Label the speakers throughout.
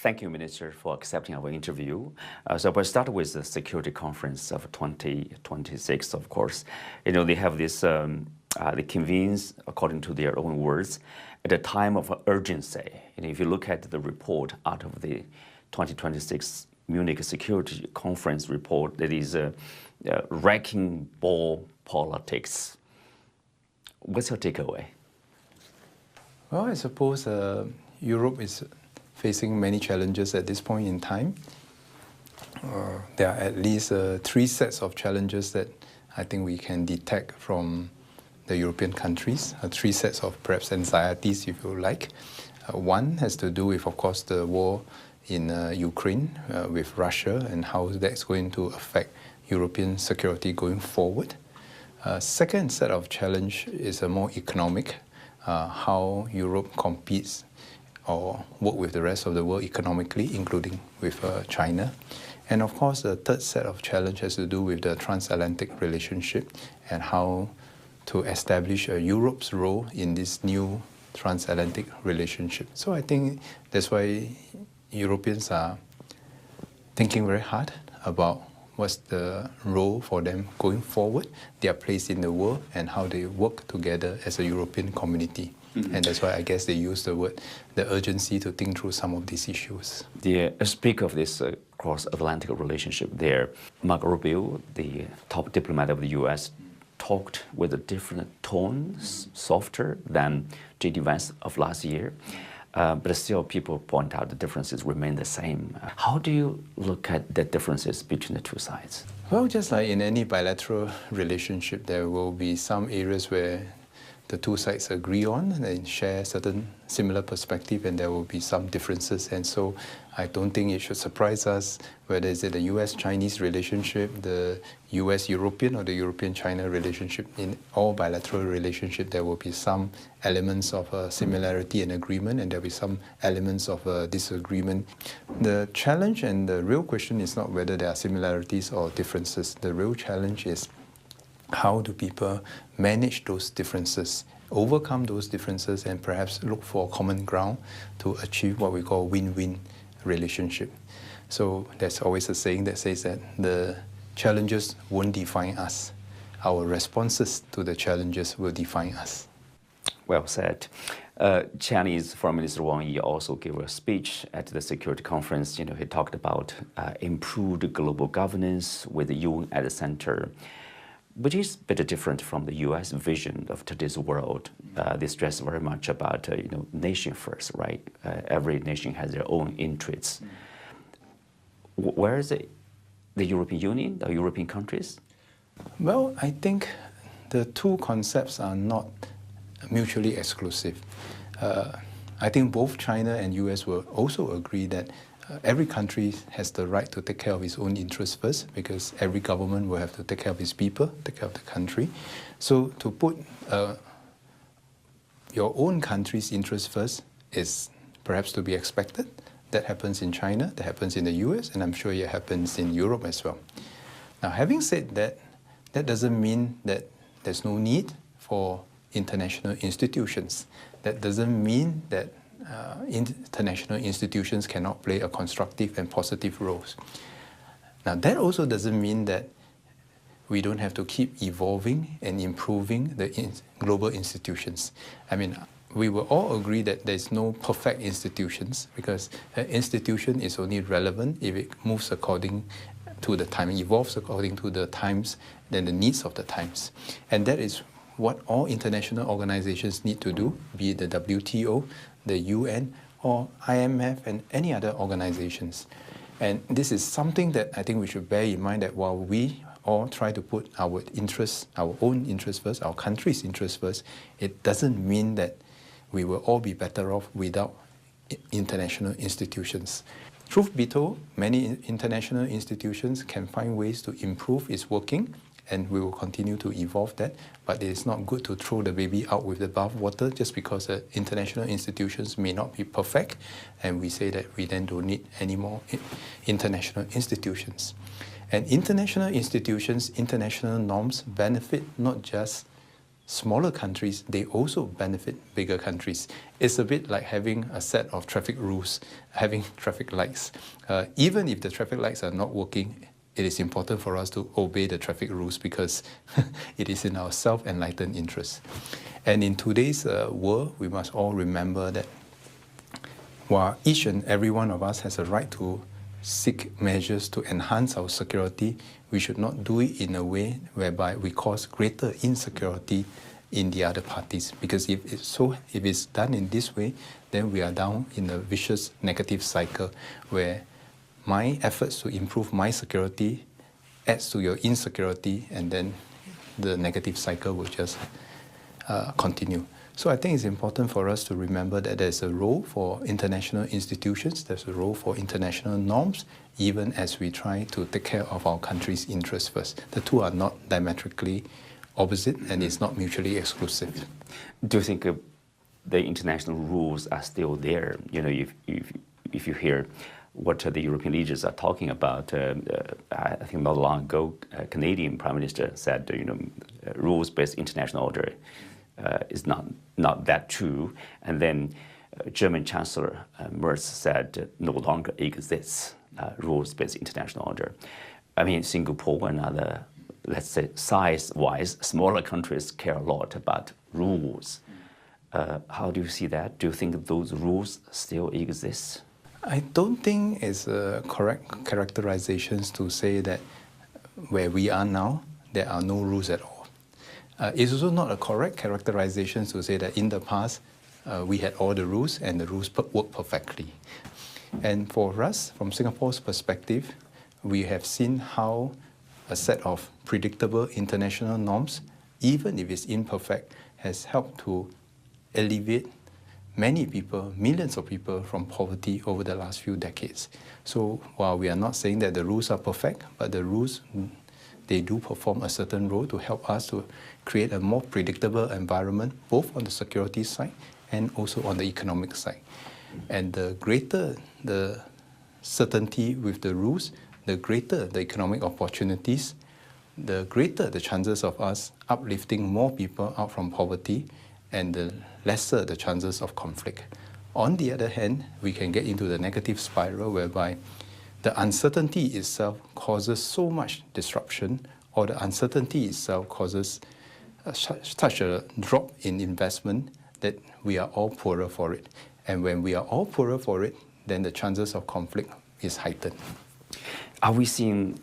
Speaker 1: Thank you, Minister, for accepting our interview. So we'll start with the Security Conference of 2026, of course. They have this, they convenes, according to their own words, at a time of urgency. If you look at the report out of the 2026 Munich Security Conference report, that is wrecking ball politics. What's your takeaway?
Speaker 2: Well, I suppose Europe is facing many challenges at this point in time. There are at least 3 sets of challenges that I think we can detect from the European countries, 3 sets of perhaps anxieties, if you like. One has to do with, of course, the war in Ukraine with Russia and how that's going to affect European security going forward. Second set of challenge is a more economic, how Europe competes or work with the rest of the world economically, including with China. And of course, the third set of challenge has to do with the transatlantic relationship and how to establish Europe's role in this new transatlantic relationship. So I think that's why Europeans are thinking very hard about what's the role for them going forward, their place in the world, and how they work together as a European community. Mm-hmm. And that's why I guess they use the word, the urgency to think through some of these issues.
Speaker 1: Speak of this cross-Atlantic relationship there. Marco Rubio, the top diplomat of the U.S., talked with a different tones, softer than J.D. Vance of last year. But still, people point out the differences remain the same. How do you look at the differences between the two sides?
Speaker 2: Well, just like in any bilateral relationship, there will be some areas where the two sides agree on and share certain similar perspective, and there will be some differences. And so I don't think it should surprise us whether it's the US-Chinese relationship, the US-European or the European-China relationship. In all bilateral relationship, there will be some elements of similarity and agreement, and there will be some elements of disagreement. The challenge and the real question is not whether there are similarities or differences. The real challenge is how do people manage those differences, overcome those differences, and perhaps look for common ground to achieve what we call win-win relationship. So there's always a saying that says that the challenges won't define us. Our responses to the challenges will define us.
Speaker 1: Well said. Chinese Foreign Minister Wang Yi also gave a speech at the Security Conference. He talked about improved global governance with the UN at the center, which is a bit different from the U.S. vision of today's world. They stress very much about, nation first, right? Every nation has their own interests. Where is it? The European Union, the European countries?
Speaker 2: Well, I think the two concepts are not mutually exclusive. I think both China and U.S. will also agree that every country has the right to take care of its own interests first, because every government will have to take care of its people, take care of the country. So to put your own country's interests first is perhaps to be expected. That happens in China, that happens in the US, and I'm sure it happens in Europe as well. Now, having said that, that doesn't mean that there's no need for international institutions. That doesn't mean that international institutions cannot play a constructive and positive roles. Now, that also doesn't mean that we don't have to keep evolving and improving the global institutions. I mean, we will all agree that there's no perfect institutions, because an institution is only relevant if it moves according to the time, evolves according to the times, then the needs of the times. And that is what all international organizations need to do, be it the WTO, the UN, or IMF, and any other organizations. And this is something that I think we should bear in mind, that while we all try to put our interests, our own interests first, our country's interests first, it doesn't mean that we will all be better off without international institutions. Truth be told, many international institutions can find ways to improve its working, and we will continue to evolve that. But it is not good to throw the baby out with the bathwater just because international institutions may not be perfect, and we say that we then don't need any more international institutions. And international institutions, international norms benefit not just smaller countries, they also benefit bigger countries. It's a bit like having a set of traffic rules, having traffic lights. Even if the traffic lights are not working, it is important for us to obey the traffic rules because it is in our self-enlightened interest. And in today's world, we must all remember that while each and every one of us has a right to seek measures to enhance our security, we should not do it in a way whereby we cause greater insecurity in the other parties. Because if it's done in this way, then we are down in a vicious negative cycle where my efforts to improve my security adds to your insecurity, and then the negative cycle will just continue. So I think it's important for us to remember that there's a role for international institutions, there's a role for international norms, even as we try to take care of our country's interests first. The two are not diametrically opposite, and it's not mutually exclusive.
Speaker 1: Do you think the international rules are still there? You know, if you hear what the European leaders are talking about, I think not long ago, Canadian Prime Minister said, you know, rules-based international order is not that true. And then German Chancellor Merz said no longer exists rules-based international order. I mean, Singapore and other, let's say, size-wise, smaller countries care a lot about rules. How do you see that? Do you think those rules still exist?
Speaker 2: I don't think it's a correct characterization to say that where we are now, there are no rules at all. It's also not a correct characterization to say that in the past, we had all the rules and the rules work perfectly. And for us, from Singapore's perspective, we have seen how a set of predictable international norms, even if it's imperfect, has helped to alleviate many people, millions of people from poverty over the last few decades. So while we are not saying that the rules are perfect, but the rules, they do perform a certain role to help us to create a more predictable environment, both on the security side and also on the economic side. And the greater the certainty with the rules, the greater the economic opportunities, the greater the chances of us uplifting more people out from poverty, and the lesser the chances of conflict. On the other hand, we can get into the negative spiral whereby the uncertainty itself causes so much disruption, or the uncertainty itself causes such a drop in investment that we are all poorer for it. And when we are all poorer for it, then the chances of conflict is heightened.
Speaker 1: Are we seeing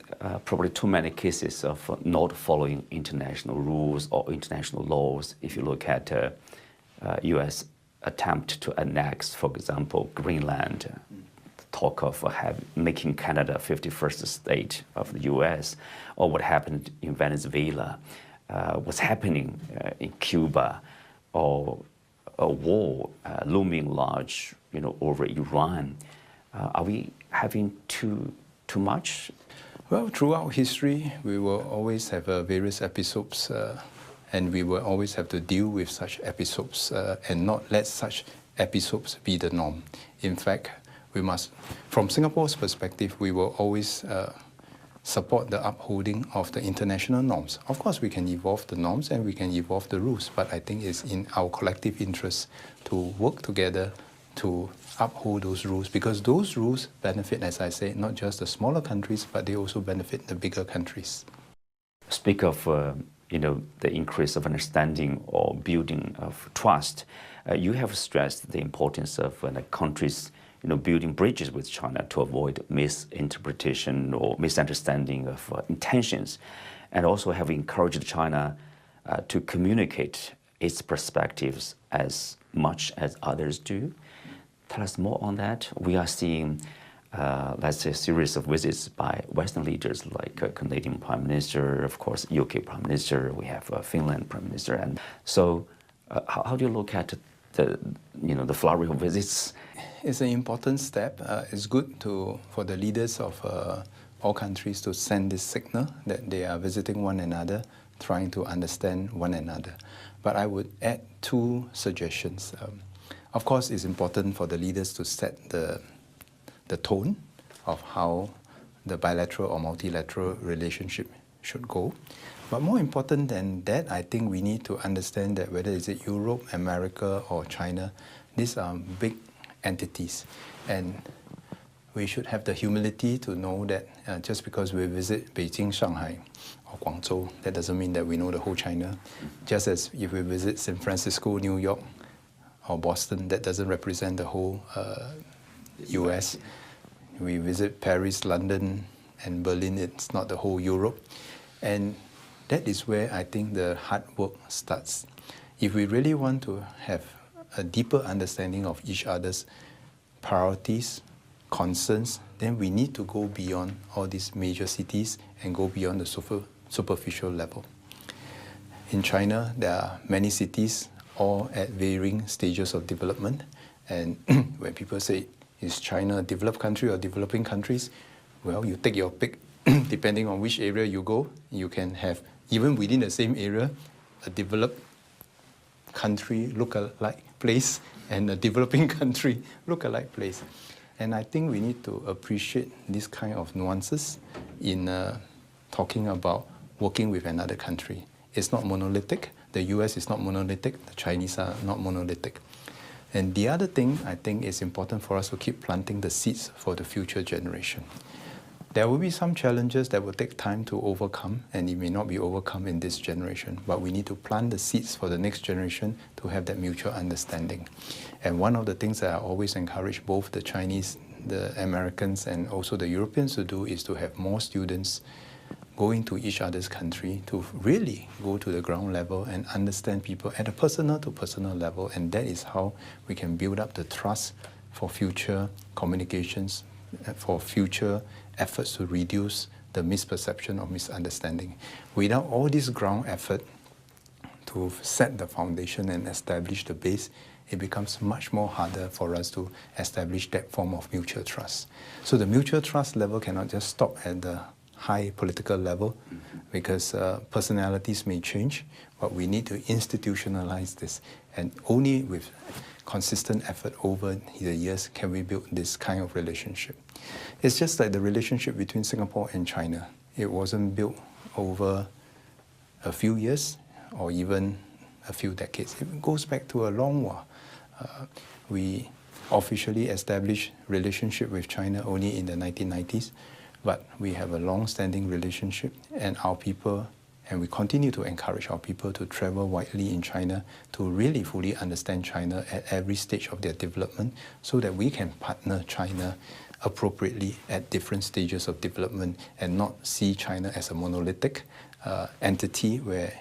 Speaker 1: probably too many cases of not following international rules or international laws? If you look at U.S. attempt to annex, for example, Greenland, talk of making Canada 51st state of the U.S., or what happened in Venezuela, what's happening in Cuba, or a war looming large, you know, over Iran. Are we having too much?
Speaker 2: Well, throughout history, we will always have various episodes, and we will always have to deal with such episodes and not let such episodes be the norm. In fact, we must, from Singapore's perspective, we will always support the upholding of the international norms. Of course, we can evolve the norms and we can evolve the rules, but I think it's in our collective interest to work together to uphold those rules, because those rules benefit, as I say, not just the smaller countries, but they also benefit the bigger countries.
Speaker 1: Speak of you know, the increase of understanding or building of trust. You have stressed the importance of countries, you know, building bridges with China to avoid misinterpretation or misunderstanding of intentions, and also have encouraged China to communicate its perspectives as much as others do. Tell us more on that. We are seeing, let's say, a series of visits by Western leaders like Canadian Prime Minister, of course, UK Prime Minister, we have Finland Prime Minister. And so how do you look at the flurry of visits?
Speaker 2: It's an important step. It's good for the leaders of all countries to send this signal that they are visiting one another, trying to understand one another. But I would add two suggestions. Of course, it's important for the leaders to set the tone of how the bilateral or multilateral relationship should go. But more important than that, I think we need to understand that whether it's Europe, America, or China, these are big entities. And we should have the humility to know that just because we visit Beijing, Shanghai, or Guangzhou, that doesn't mean that we know the whole China. Just as if we visit San Francisco, New York, or Boston, that doesn't represent the whole US. We visit Paris, London, and Berlin, it's not the whole Europe. And that is where I think the hard work starts. If we really want to have a deeper understanding of each other's priorities, concerns, then we need to go beyond all these major cities and go beyond the superficial level. In China, there are many cities, all at varying stages of development. And when people say, is China a developed country or developing countries? Well, you take your pick. Depending on which area you go, you can have, even within the same area, a developed country look-alike place and a developing country look-alike place. And I think we need to appreciate this kind of nuances in talking about working with another country. It's not monolithic. The US is not monolithic. The Chinese are not monolithic. And the other thing I think is important for us to keep planting the seeds for the future generation. There will be some challenges that will take time to overcome, and it may not be overcome in this generation, but we need to plant the seeds for the next generation to have that mutual understanding. And one of the things that I always encourage both the Chinese, the Americans, and also the Europeans to do is to have more students going to each other's country to really go to the ground level and understand people at a personal to personal level. And that is how we can build up the trust for future communications, for future efforts to reduce the misperception or misunderstanding. Without all this ground effort to set the foundation and establish the base, it becomes much more harder for us to establish that form of mutual trust. So the mutual trust level cannot just stop at the high political level because personalities may change, but we need to institutionalize this. And only with consistent effort over the years can we build this kind of relationship. It's just like the relationship between Singapore and China. It wasn't built over a few years or even a few decades. It goes back to a long while. We officially established relationship with China only in the 1990s, but we have a long-standing relationship, and our people, and we continue to encourage our people to travel widely in China to really fully understand China at every stage of their development so that we can partner China appropriately at different stages of development and not see China as a monolithic entity where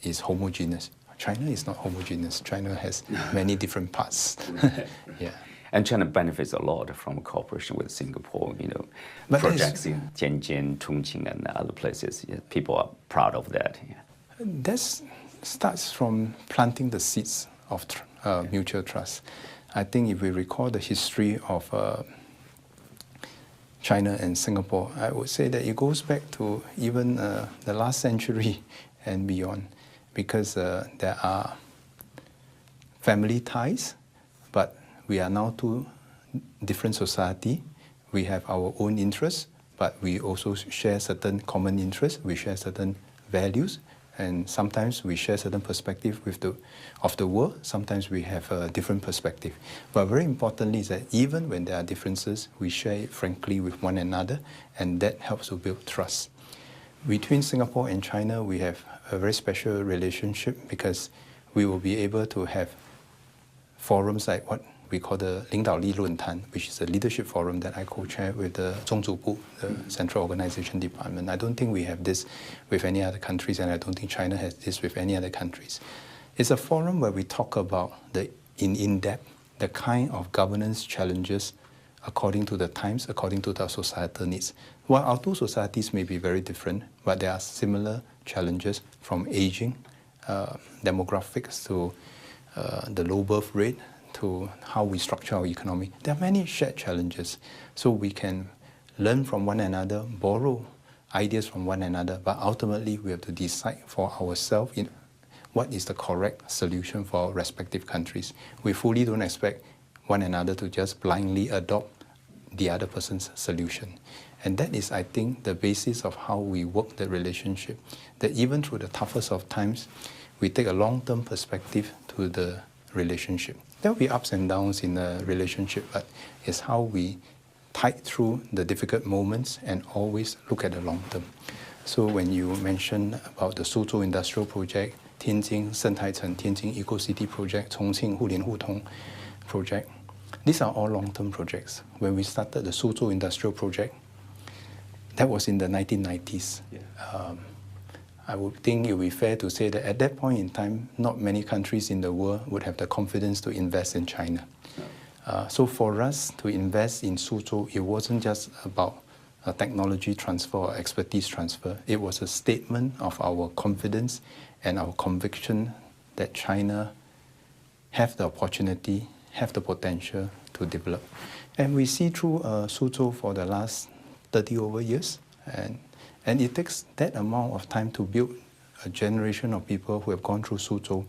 Speaker 2: it's homogeneous. China is not homogeneous. China has many different parts. Yeah.
Speaker 1: And China benefits a lot from cooperation with Singapore,
Speaker 2: But
Speaker 1: projects in Tianjin, Chongqing, and other places. Yeah, people are proud of that. Yeah.
Speaker 2: That starts from planting the seeds of mutual trust. I think if we recall the history of China and Singapore, I would say that it goes back to even the last century and beyond, because there are family ties, but we are now two different society. We have our own interests, but we also share certain common interests. We share certain values, and sometimes we share certain perspective of the world. Sometimes we have a different perspective. But very importantly is that even when there are differences, we share it frankly with one another, and that helps to build trust. Between Singapore and China, we have a very special relationship because we will be able to have forums like what we call the 领导力论坛, which is a leadership forum that I co-chair with the 中组部, the Central Organization Department. I don't think we have this with any other countries, and I don't think China has this with any other countries. It's a forum where we talk about in-depth, the kind of governance challenges according to the times, according to the societal needs. While our two societies may be very different, but there are similar challenges from aging, demographics to the low birth rate, to how we structure our economy. There are many shared challenges. So we can learn from one another, borrow ideas from one another, but ultimately we have to decide for ourselves what is the correct solution for our respective countries. We fully don't expect one another to just blindly adopt the other person's solution. And that is, I think, the basis of how we work the relationship, that even through the toughest of times, we take a long-term perspective to the relationship. There will be ups and downs in a relationship, but it's how we tide through the difficult moments and always look at the long term. So when you mention about the Suzhou Industrial Project, Tianjin Sengtaicheng, Tianjin Eco-City Project, Chongqing Hulian Hutong Project, these are all long-term projects. When we started the Suzhou Industrial Project, that was in the 1990s. Yeah. I would think it would be fair to say that at that point in time, not many countries in the world would have the confidence to invest in China. So for us to invest in Suzhou, it wasn't just about a technology transfer or expertise transfer. It was a statement of our confidence and our conviction that China have the opportunity, have the potential to develop. And we see through Suzhou for the last 30 over years, and it takes that amount of time to build a generation of people who have gone through Suzhou.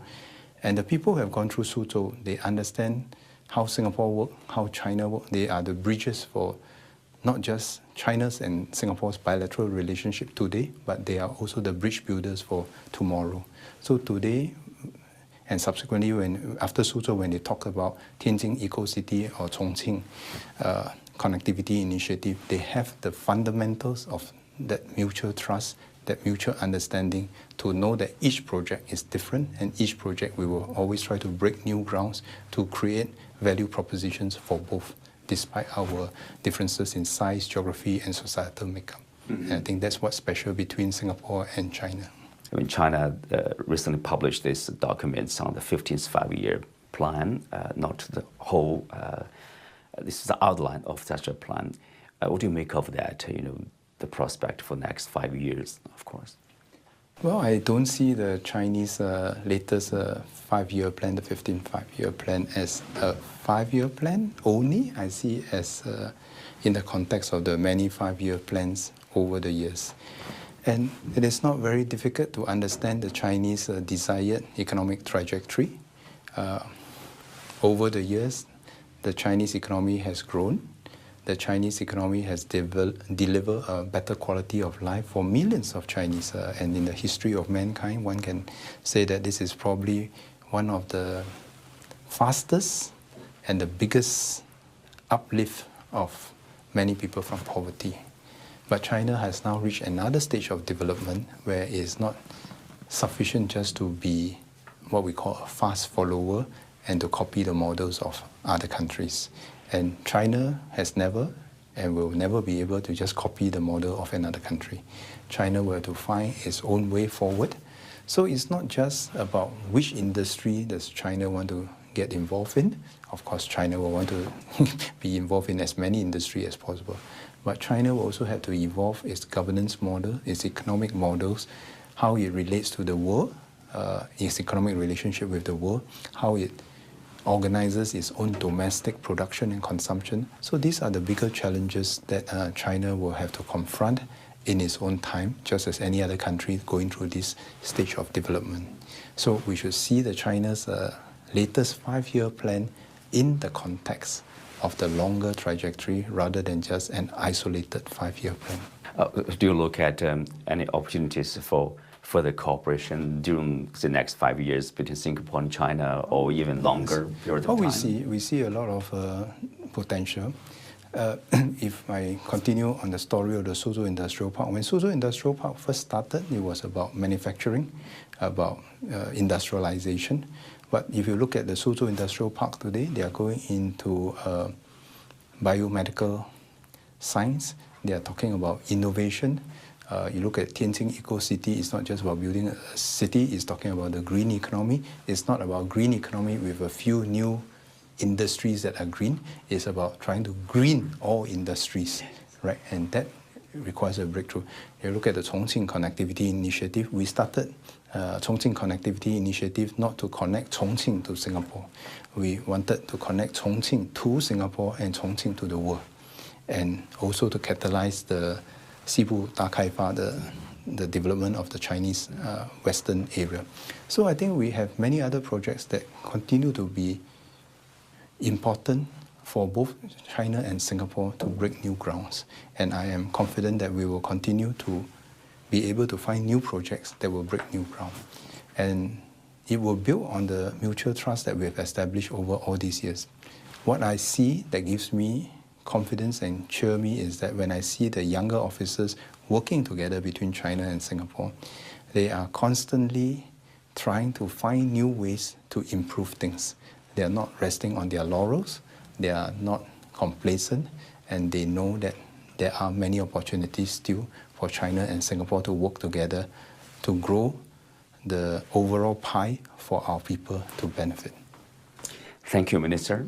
Speaker 2: And the people who have gone through Suzhou, they understand how Singapore works, how China works. They are the bridges for not just China's and Singapore's bilateral relationship today, but they are also the bridge builders for tomorrow. So today, and subsequently, after Suzhou, when they talk about Tianjin Eco-City or Chongqing Connectivity Initiative, they have the fundamentals of that mutual trust, that mutual understanding, to know that each project is different, and each project we will always try to break new grounds to create value propositions for both, despite our differences in size, geography, and societal makeup. Mm-hmm. And I think that's what's special between Singapore and China.
Speaker 1: I mean, China recently published this documents on the 15th five-year plan, not the whole. This is the outline of such a plan. What do you make of that? The prospect for the next 5 years, of course.
Speaker 2: Well, I don't see the Chinese latest 5-year plan, the 15th five-year plan, as a 5-year plan only. I see it as in the context of the many 5-year plans over the years. And it is not very difficult to understand the Chinese desired economic trajectory. Over the years, the Chinese economy has grown. The Chinese economy has delivered a better quality of life for millions of Chinese. And in the history of mankind, one can say that this is probably one of the fastest and the biggest uplift of many people from poverty. But China has now reached another stage of development where it is not sufficient just to be what we call a fast follower and to copy the models of other countries. And China has never and will never be able to just copy the model of another country. China will have to find its own way forward. So it's not just about which industry does China want to get involved in. Of course, China will want to be involved in as many industries as possible. But China will also have to evolve its governance model, its economic models, how it relates to the world, its economic relationship with the world, how it organizes its own domestic production and consumption. So these are the bigger challenges that China will have to confront in its own time, just as any other country going through this stage of development. So we should see the China's latest 5-year plan in the context of the longer trajectory rather than just an isolated 5-year plan.
Speaker 1: Do you look at any opportunities for further cooperation during the next 5 years between Singapore and China, or even longer period of time?
Speaker 2: We see a lot of potential. If I continue on the story of the Suzhou Industrial Park, when Suzhou Industrial Park first started, it was about manufacturing, about industrialization. But if you look at the Suzhou Industrial Park today, they are going into biomedical science. They are talking about innovation. You look at Tianjin Eco-City, it's not just about building a city, it's talking about the green economy. It's not about green economy with a few new industries that are green. It's about trying to green all industries, right? And that requires a breakthrough. You look at the Chongqing Connectivity Initiative. We started Chongqing Connectivity Initiative not to connect Chongqing to Singapore. We wanted to connect Chongqing to Singapore and Chongqing to the world, and also to catalyze the Sibu Dakaifa, the development of the Chinese Western area. So I think we have many other projects that continue to be important for both China and Singapore to break new grounds. And I am confident that we will continue to be able to find new projects that will break new ground. And it will build on the mutual trust that we have established over all these years. What I see that gives me confidence and cheer me is that when I see the younger officers working together between China and Singapore, they are constantly trying to find new ways to improve things. They are not resting on their laurels, they are not complacent, and they know that there are many opportunities still for China and Singapore to work together to grow the overall pie for our people to benefit.
Speaker 1: Thank you, Minister.